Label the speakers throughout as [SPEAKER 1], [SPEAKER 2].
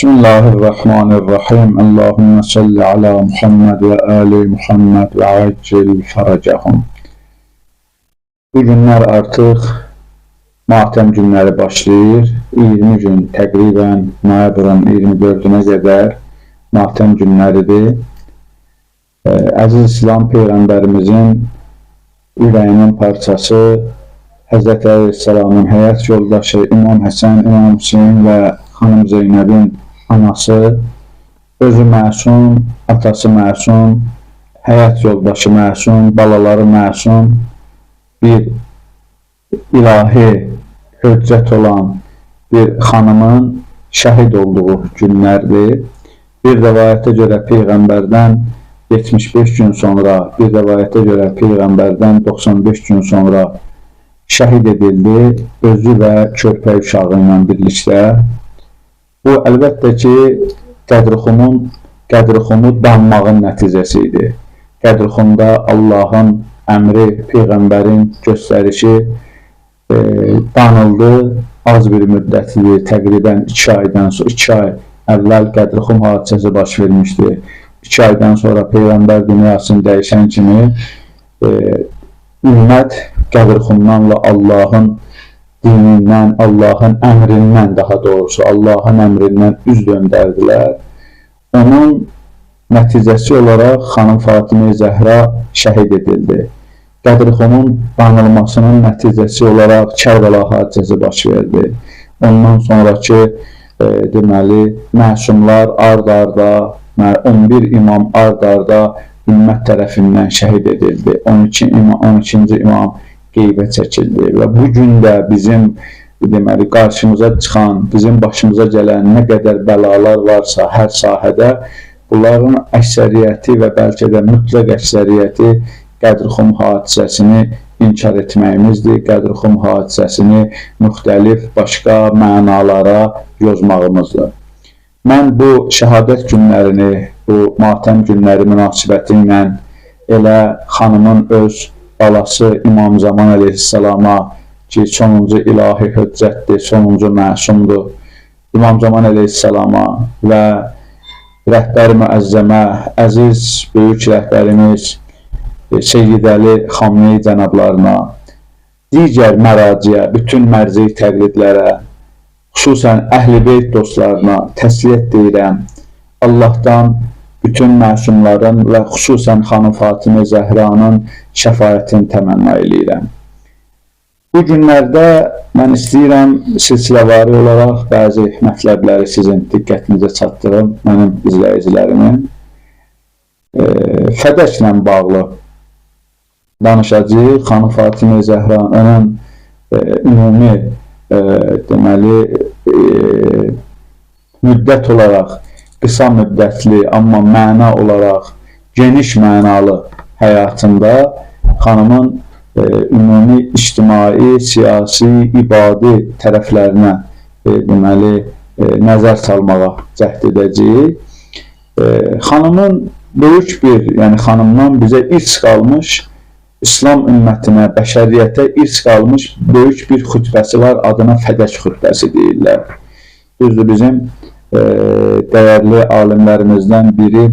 [SPEAKER 1] Bismillahirrahmanirrahim. Allahümme salli ala Muhammed ve ali Muhammed ve accil faracahum. Bu günlər artıq matəm günləri başlayır. 20 gün təqribən noyabrın 24-nə qədər matəm günləridir. Əziz İslam Peyğəmbərimizin ürəyinin parçası Həzrət Əleyhisselamın həyat yoldaşı İmam Həsən, İmam Hüseyin və xanım Zeynəbin anası, özü məsum, atası məsum, həyat yoldaşı məsum, balaları məsum, bir ilahi höccət olan bir xanımın şəhid olduğu günlərdir. Bir rəvayətə görə Peyğəmbərdən 75 gün sonra, bir rəvayətə görə Peyğəmbərdən 95 gün sonra şəhid edildi, özü və körpə uşağı ilə birlikdə. Bu, əlbəttə ki, Qədrixumu danmağın nəticəsi idi. Qədrixumda Allahın əmri, Peyğəmbərin göstərişi danıldı. Az bir müddətli, təqribən 2 aydan sonra, 2 ay əvvəl Qədrixum hadisəsi baş vermişdi. 2 aydan sonra Peyğəmbər dünyasını dəyişən kimi ümmət Qədrixumdan və Allahın dinindən, Allahın əmrindən, daha doğrusu Allahın əmrindən üz döndərdilər. Onun nəticəsi olaraq xanım Fatimə Zəhra şəhid edildi. Qədrixumun danılmasının nəticəsi olaraq Kərbəla hadisəsi baş verdi. Ondan sonraki deməli məsumlar ard-arda, 11 imam ard-arda ümmət tərəfindən şəhid edildi. 12-ci imam qeybə çəkildi və bu gün də bizim deməli qarşımıza çıxan, bizim başımıza gələn nə qədər bəlalar varsa hər sahədə, bunların əksəriyyəti və bəlkə də mütləq əksəriyyəti Qədrixum hadisəsini inkar etməyimizdir. Qədrixum hadisəsini müxtəlif başqa mənalara yozmağımızdır. Mən bu şəhadət günlərini, bu matəm günləri münasibəti ilə elə xanımın öz balası İmam Zaman Əleyhisselama ki, sonuncu ilahi höccətdir, sonuncu məsumdur, İmam Zaman Əleyhisselama və rəhbər müəzzəmə, əziz böyük rəhbərimiz Seyyid Əli Xamneyi cənablarına, digər məraciyə, bütün mərci təqlidlərə, xüsusən Əhl-i Beyt dostlarına təsliyyət deyirəm. Allahdan bütün məsumların və xüsusən xanım Fatimə Zəhranın şəfaətini təmənna edirəm. Bu günlərdə mən istəyirəm silsiləvari olaraq bəzi mətləbləri sizin diqqətinizə çatdırım, mənim izləyicilərimin. Fədəklə bağlı danışacağıq. Xanım Fatimə Zəhranın ümumi deməli müddət olaraq qısa müddətli, amma məna olaraq geniş mənalı həyatında xanımın ümumi ictimai, siyasi, ibadi tərəflərinə deməli nəzər salmağa cəhd edəcəyik. Xanımın böyük bir, yəni xanımdan bizə irs qalmış, İslam ümmətinə, bəşəriyyətə irs qalmış böyük bir xütbəsi var, adına Fədək xütbəsi deyirlər. Düzdür, bizim dəyərli alimlərimizdən biri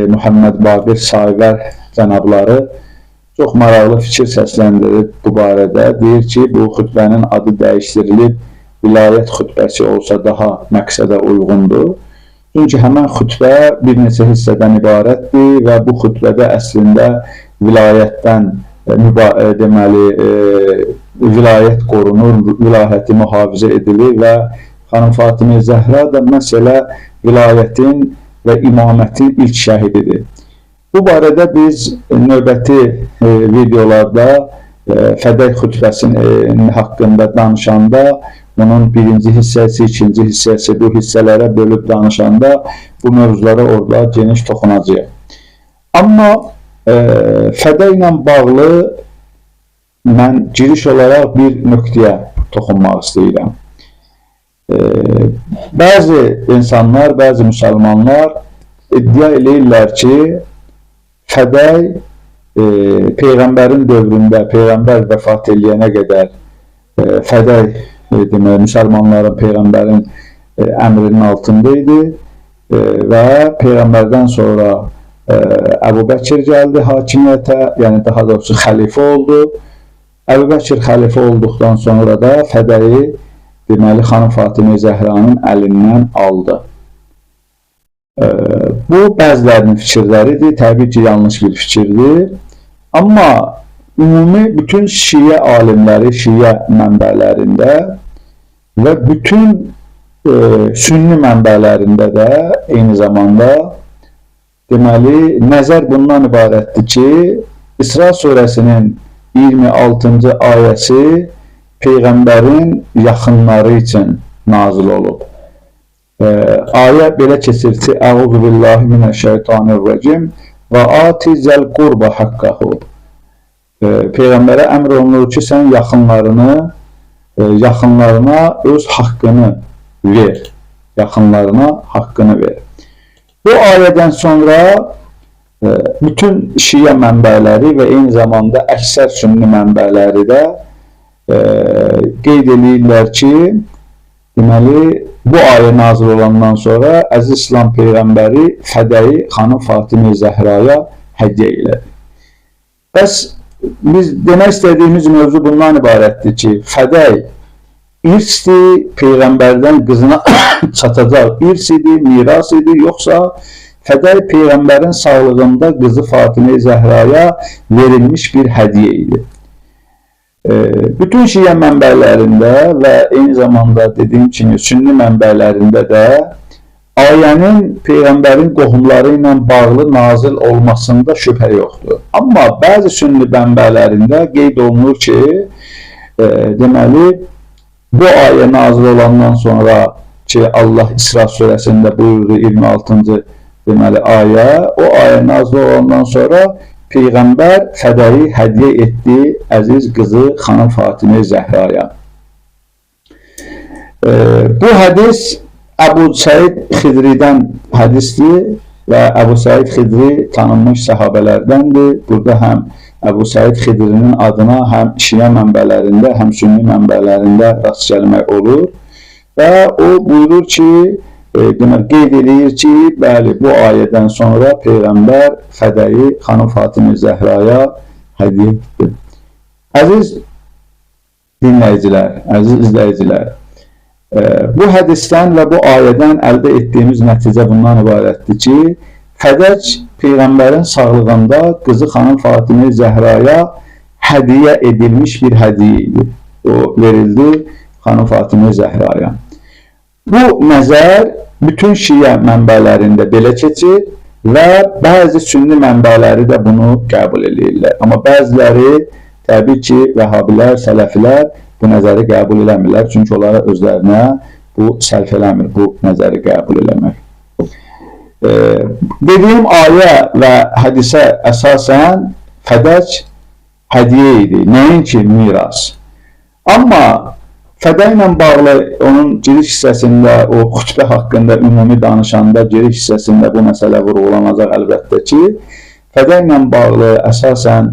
[SPEAKER 1] Muhammed Baqir Sayvər cənabları çox maraqlı fikir səsləndirir bu barədə. Deyir ki, bu xütbənin adı dəyişdirilib, vilayət xütbəsi olsa daha məqsədə uyğundur. Çünki həmən xütbə bir neçə hissədən ibarətdir və bu xütbədə əslində vilayətdən deməli vilayət qorunur, vilayəti mühafizə edilir və xanım Fatimə Zəhra da məsələ vilayətin və imamətin ilk şəhididir. Bu barədə biz növbəti videolarda Fədək xütbəsinin haqqında danışanda, bunun birinci hissəsi, ikinci hissəsi, bu hissələrə bölüb danışanda bu mövzulara orada geniş toxunacaq. Amma Fədək ilə bağlı mən giriş olaraq bir nöqtəyə toxunmaq istəyirəm. Bəzi insanlar, bəzi müsəlmanlar iddia edirlər ki, Fədək Peyğəmbərin dövründə, Peyğəmbər vəfat eləyənə qədər Fədək müsəlmanların Peyğəmbərin əmrinin altında idi və Peyğəmbərdən sonra Əbu Bəkir gəldi hakimiyyətə, yəni daha doğrusu xəlifə oldu. Əbu Bəkir xəlifə olduqdan sonra da fədəyi deməli xanım Fatimə Zəhranın əlindən aldı. Bu bəzilərinin fikirləridir, təbii ki, yanlış bir fikirdir. Amma ümumi bütün şiə alimləri, şiə mənbələrində və bütün sünni mənbələrində də eyni zamanda deməli, nəzər bundan ibarətdir ki, İsra surəsinin 26-cı ayəsi Peyğəmbərin yaxınları üçün nazil olub. Ayə belə keçir ki, Əuzu billahi minəşşeytanirracim və ati zəl qurba haqqahu. Peyğəmbərə əmr olunur ki, sən yaxınlarına öz haqqını ver. Yaxınlarına haqqını ver. Bu ayədən sonra bütün şiə mənbələri və eyni zamanda əksər sünni mənbələri də qeyd edirlər ki, deməli, bu ayə nazil olandan sonra Əziz İslam Peyğəmbəri fədəyi xanım Fatimə Zəhraya hədiyyə elədi. Bəs biz demək istədiyimiz mövzu bundan ibarətdir ki, fədəy irsdir, Peyğəmbərdən qızına çatacaq irs idi, miras idi, yoxsa fədəy Peyğəmbərin sağlığında qızı Fatimə Zəhraya verilmiş bir hədiyyə idi. Bütün şiə mənbələrində və eyni zamanda dediyim kimi sünni mənbələrində də ayənin Peyğəmbərin qohumları ilə bağlı nazil olmasında şübhə yoxdur. Amma bəzi sünni mənbələrində qeyd olunur ki, deməli, bu ayə nazil olandan sonra ki, Allah İsra surəsində buyurdu 26-cı deməli ayə, o ayə nazil olandan sonra Peyğəmbər fədəyi hədiyyə etdi əziz qızı xanım Fatimə Zəhraya. Bu hədis Əbu Səid Xidridən hədisdir və Əbu Səid Xidri tanınmış səhabələrdəndir. Burada həm Əbu Səid Xidrinin adına həm şiə mənbələrində, həm sünni mənbələrində rast gəlmək olur. Və o buyurur ki, qeyd edir ki, bəli, bu ayədən sonra Peyğəmbər fədəyi xanım Fatimə Zəhraya hədiyyə etdi. Əziz dinləyicilər, əziz izləyicilər, bu hədisdən və bu ayədən əldə etdiyimiz nəticə bundan ibarətdir ki, fədəc Peyğəmbərin sağlığında qızı xanım Fatimə Zəhraya hədiyyə edilmiş bir hədiyyə idi. O verildi xanım Fatimə Zəhraya. Bu nəzər bütün şiə mənbələrində belə keçir və bəzi sünni mənbələri də bunu qəbul edirlər. Amma bəziləri, təbii ki, vəhabilər, sələfilər bu nəzəri qəbul eləmirlər. Çünki onlara özlərinə bu sərf eləmir, bu nəzəri qəbul eləmək. Dediyim ayə və hədisə əsasən fədəc hədiyyə idi, nəinki miras. Amma fədə ilə bağlı onun giriş hissəsində, o xütbə haqqında ümumi danışanda giriş hissəsində bu məsələ vurğulanacaq əlbəttə ki, fədə ilə bağlı əsasən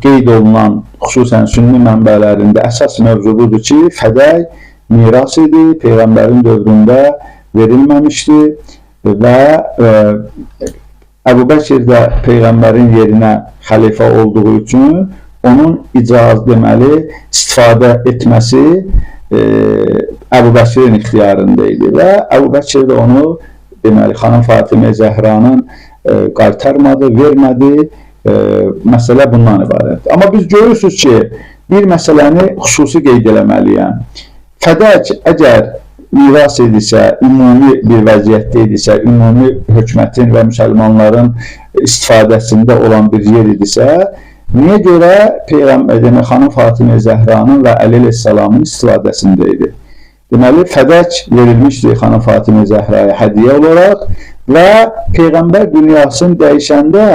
[SPEAKER 1] qeyd olunan, xüsusən sünni mənbələrində əsas mövzu budur ki, fədəy miras idi, Peyğəmbərin dövründə verilməmişdi və Əbu Bəkir də Peyğəmbərin yerinə xəlifə olduğu üçün onun icazə deməli istifadə etməsi Əbu Bəkirin ixtiyarında idi və Əbu Bəkir də onu deməli xanım Fatimə Zəhranın qaytarmadı, vermədi. Məsələ bundan ibarətdir. Amma biz görürsünüz ki, bir məsələni xüsusi qeyd eləməliyəm. Fədəc əgər miras idisə, ümumi bir vəziyyətdə idisə, ümumi hökumətin və müsəlmanların istifadəsində olan bir yer idisə, niyə görə Peyğəmbər xanım Fatimə Zəhranın və Əli əleyhissalamın istifadəsində idi? Deməli, fədəc verilmişdir xanım Fatimə Zəhraya hədiyyə olaraq və Peyğəmbər dünyasını dəyişəndə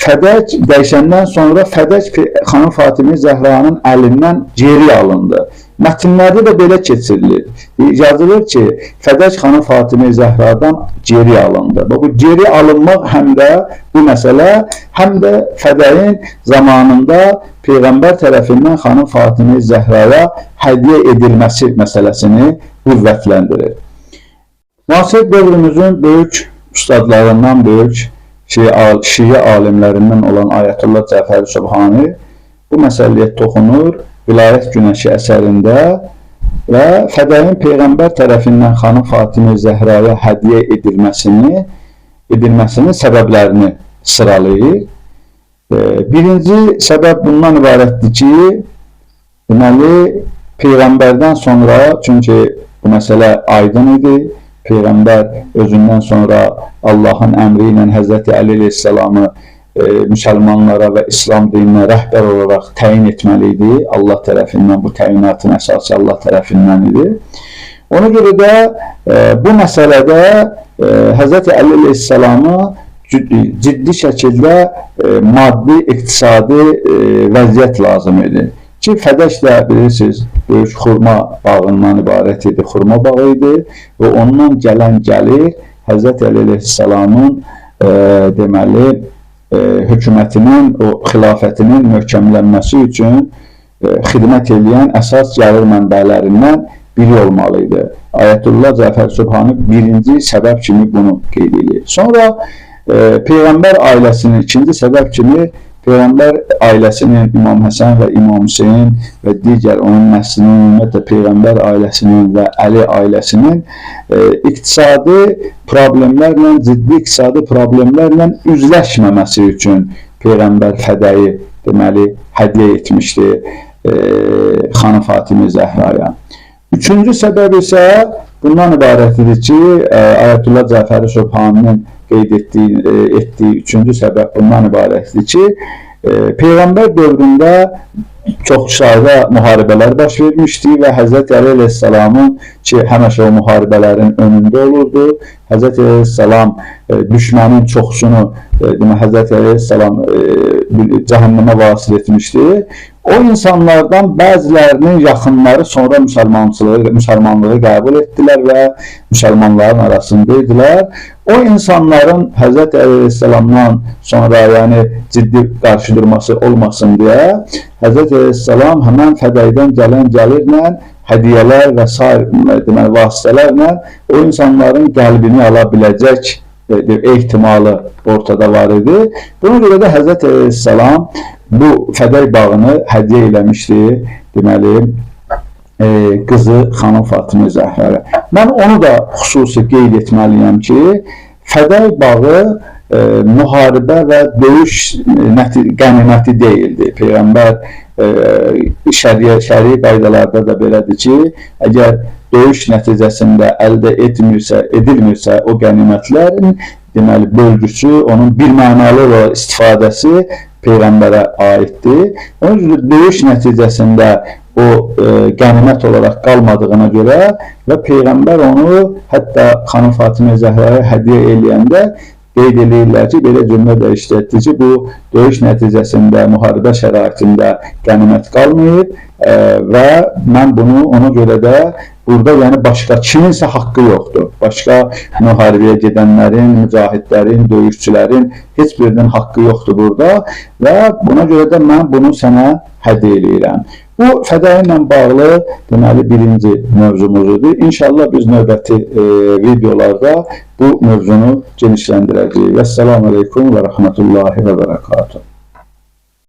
[SPEAKER 1] fədəc dəyişəndən sonra fədəc xanım Fatimə Zəhranın əlindən geri alındı. Mətnlərdə də belə keçirilir. Yazılır ki, fədəc xanım Fatimə Zəhradan geri alındı. Bu geri alınmaq həm də bu məsələ, həm də fədəyin zamanında Peyğəmbər tərəfindən xanım Fatimə Zəhraya hədiyyə edilməsi məsələsini qüvvətləndirir. Müasir dövrümüzün böyük ustadlarından, böyük Şii alimlərindən olan Ayətullah Cəfəri Sübhani bu məsələyə toxunur Vilayət Günəşi əsərində və fədəyin Peyğəmbər tərəfindən xanım Fatimə Zəhraya hədiyyə edilməsinin səbəblərini sıralayır. Birinci səbəb bundan ibarətdir ki, deməli, Peyğəmbərdən sonra, çünki bu məsələ aydın idi, Peyğəmbər özündən sonra Allahın əmri ilə Həzrəti Əli əleyhisselamı müsəlmanlara və İslam dininə rəhbər olaraq təyin etməli idi. Allah tərəfindən, bu təyinatın əsası Allah tərəfindən idi. Ona görə də bu məsələdə Həzrəti Əli əleyhisselamı ciddi şəkildə maddi, iqtisadi vəziyyət lazım idi. Ki, Fədəş də bilirsiniz, böyük xurma bağından ibarət idi, xurma bağı idi və ondan gələn gəlir Həzrəti Əli əleyhisselamın deməli, hökumətinin, o xilafətinin möhkəmlənməsi üçün xidmət edən əsas gəlir mənbələrindən biri olmalı idi. Ayətullah Cəfəri Sübhani birinci səbəb kimi bunu qeyd edir. Sonra Peyğəmbər ailəsinin ikinci səbəb kimi Peyğəmbər ailəsinin, İmam Həsən və İmam Hüseyin və digər onun nəslinin, ümumiyyətlə Peyğəmbər ailəsinin və Əli ailəsinin iqtisadi problemlərlə, ciddi iqtisadi problemlərlə üzləşməməsi üçün Peyğəmbər fədəyi deməli hədiyyə etmişdi xanım Fatimə Zəhraya. Üçüncü səbəb isə bundan ibarətdir ki, Ayətullah Cəfəri Sübhaninin qeyd etdiyi üçüncü səbəb bundan ibarətdir ki, Peyğəmbər dövründə çox sayda müharibələr baş vermişdi və Həzrəti Əli əleyhisselamın ki, həmişə o müharibələrin önündə olurdu. Həzrəti əleyhisselam düşmənin çoxsunu Həzrəti əleyhisselam cəhənnəmə vasil etmişdi. O insanlardan bəzilərinin yaxınları sonra müsəlmanlığı qəbul etdilər və müsəlmanların arasındaydılar. O insanların Həzrəti Əleyhisselamdan sonra yəni ciddi qarşıdurması olmasın deyə Həzrəti Əleyhisselam həmən fədəydən gələn gəlirlə, hədiyyələr və sair vasitələrlə o insanların qəlbini ala biləcək ehtimalı ortada var idi. Buna görə də Həzrəti Əleyhisselam bu fədəy bağını hədiyyə eləmişdi, deməli, qızı xanım Fatimə Zəhraya. Mən onu da xüsusi qeyd etməliyəm ki, fədəy bağı müharibə və döyüş qəniməti deyildi. Peyğəmbər şəri qaydalarda da belədir ki, əgər döyüş nəticəsində əldə edilmirsə o qənimətlərin deməli, bölgüsü, onun birmənalı olaraq istifadəsi Peyğəmbərə aiddir. Onun üçün döyüş nəticəsində o qənimət olaraq qalmadığına görə və Peyğəmbər onu hətta xanım Fatimə Zəhraya hədiyyə eləyəndə qeyd edirlər ki, belə cümlə də işlətdi ki, bu döyüş nəticəsində, müharibə şəraitində qənimət qalmayıb və mən bunu ona görə də burada yəni başqa kiminsə haqqı yoxdur. Başqa müharibəyə gedənlərin, mücahidlərin, döyüşçülərin heç birinin haqqı yoxdur burada və buna görə də mən bunu sənə hədiyyə eləyirəm. Bu fədəyi ilə bağlı deməli birinci mövzumuzdur. İnşallah biz növbəti videolarda bu mövzunu genişləndirəcəyik. Vəssalamu aleykum və rəhmətullahi və bərəkatuhu.